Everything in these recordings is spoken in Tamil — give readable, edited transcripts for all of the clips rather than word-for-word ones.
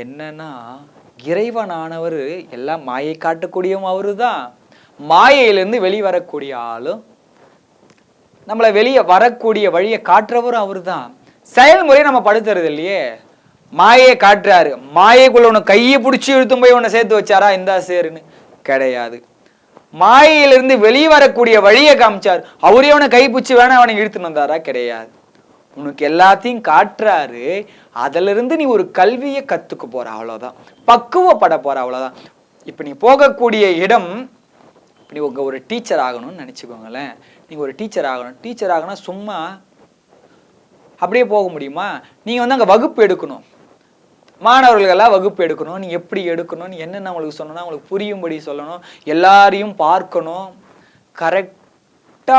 என்னன்னா இறைவனானவர் எல்லாம் மாயை காட்டக்கூடியவும் அவரு தான், மாயையிலிருந்து வெளிவரக்கூடிய ஆளும், நம்மளை வெளியே வரக்கூடிய வழியை காட்டுறவரும் அவரு தான். செயல்முறை நம்ம படுத்துறது இல்லையே. மாயை காட்டுறாரு, மாயைக்குள்ள உன்னை கையை பிடிச்சி இழுத்தும் போய் உன்னை சேர்த்து வச்சாரா இந்தா சேருன்னு? கிடையாது. மாயையிலிருந்து வெளியே வரக்கூடிய வழியை காமிச்சார், அவரே அவனை கைப்பிடிச்சு வேணா அவனை இழுத்துன்னு வந்தாரா? கிடையாது. உனக்கு எல்லாத்தையும் காட்டுறாரு, அதுல இருந்து நீ ஒரு கல்வியை கத்துக்க போற, அவ்வளவுதான். பக்குவப்பட போற, அவ்வளவுதான். இப்ப நீ போகக்கூடிய இடம், நீ உங்க ஒரு டீச்சர் ஆகணும்னு நினைச்சுக்கோங்களேன். நீங்க ஒரு டீச்சர் ஆகணும். டீச்சர் ஆகணும் சும்மா அப்படியே போக முடியுமா? நீங்க வந்து அங்க வகுப்பு எடுக்கணும், மாணவர்களெல்லாம் வகுப்பு எடுக்கணும். நீ எப்படி எடுக்கணும், நீ என்னென்ன அவங்களுக்கு சொல்லணும், அவங்களுக்கு புரியும்படி சொல்லணும், எல்லாரையும் பார்க்கணும், கரெக்டாக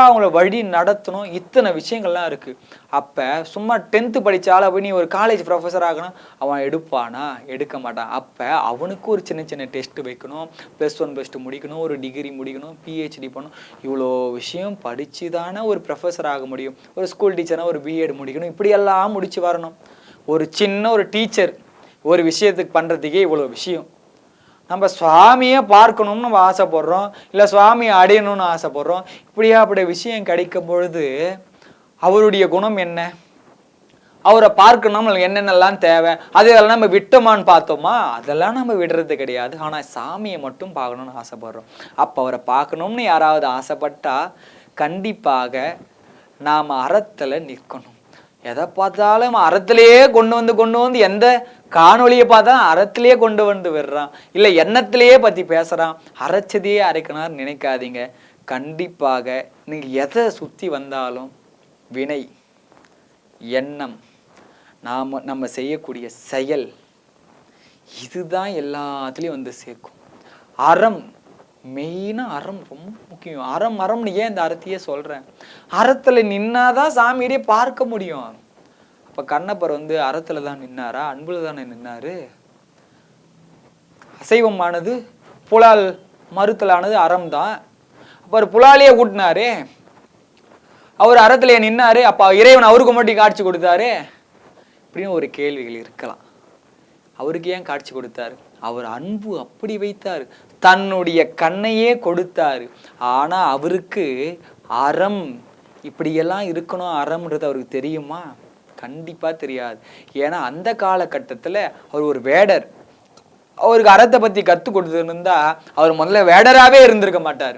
அவங்கள வழி நடத்தணும். இத்தனை விஷயங்கள்லாம் இருக்கு. அப்போ சும்மா 10th படித்தால போய் நீ ஒரு காலேஜ் ப்ரொஃபஸர் ஆகணும், அவன் எடுப்பானா? எடுக்க மாட்டான். அப்போ அவனுக்கு ஒரு சின்ன சின்ன டெஸ்ட் வைக்கணும், +1 +2 முடிக்கணும், ஒரு டிகிரி முடிக்கணும், PhD பண்ணணும். இவ்வளோ விஷயம் படித்து தானே ஒரு ப்ரொஃபஸர் ஆக முடியும். ஒரு ஸ்கூல் டீச்சர்னா ஒரு B.Ed முடிக்கணும், இப்படியெல்லாம் முடிச்சு வரணும். ஒரு சின்ன ஒரு டீச்சர் ஒரு விஷயத்துக்கு பண்ணுறதுக்கே இவ்வளோ விஷயம். நம்ம சுவாமியை பார்க்கணும்னு நம்ம ஆசைப்படுறோம், இல்லை சுவாமியை அடையணும்னு ஆசைப்படுறோம். இப்படி விஷயம் கிடைக்கும் பொழுது அவருடைய குணம் என்ன, அவரை பார்க்கணும், நம்மளுக்கு என்னென்னலாம் தேவை, அதெல்லாம் நம்ம விட்டோமான்னு பார்த்தோமா? அதெல்லாம் நம்ம விடுறது கிடையாது. ஆனால் சாமியை மட்டும் பார்க்கணும்னு ஆசைப்படுறோம். அப்போ அவரை பார்க்கணும்னு யாராவது ஆசைப்பட்டா கண்டிப்பாக நாம் அறத்தில் நிற்கணும். எதை பார்த்தாலும் அறத்திலேயே கொண்டு வந்து எந்த காணொலியை பார்த்தாலும் அறத்திலேயே கொண்டு வந்து விடுறான், இல்லை எண்ணத்திலேயே பற்றி பேசுகிறான். அரைச்சதையே அரைக்கணும்னு நினைக்காதீங்க. கண்டிப்பாக நீங்கள் எதை சுற்றி வந்தாலும் வினை, எண்ணம், நம்ம செய்யக்கூடிய செயல், இதுதான் எல்லாத்துலேயும் வந்து சேர்க்கும். அறம், மெயினாக அறம் ரொம்ப முக்கியம். அறம்னு ஏன் இந்த அறத்தையே சொல்கிறேன்? அறத்தில் நின்னாதான் சாமியிலே பார்க்க முடியும். அப்போ கண்ணப்பர் வந்து அறத்தில் தான் நின்னாரா? அன்புல தானே நின்னாரு. அசைவமானது புலால் மறுத்தலானது அறம் தான். அப்போ புலாலையே கூட்டினாரு, அவர் அறத்திலேயே நின்னாரு. அப்போ இறைவன் அவருக்கு மட்டும் காட்சி கொடுத்தாரு அப்படின்னு ஒரு கேள்விகள் இருக்கலாம். அவருக்கு ஏன் காட்சி கொடுத்தாரு? அவர் அன்பு அப்படி வைத்தார், தன்னுடைய கண்ணையே கொடுத்தாரு. ஆனா அவருக்கு அறம் இப்படியெல்லாம் இருக்கணும், அறம்ன்றது அவருக்கு தெரியுமா? கண்டிப்பா தெரியாது. ஏன்னா அந்த காலகட்டத்துல அவர் ஒரு வேடர். அவருக்கு அறத்தை பத்தி கத்து கொடுத்துருந்தா அவர் முதல்ல வேடராகவே இருந்திருக்க மாட்டார்.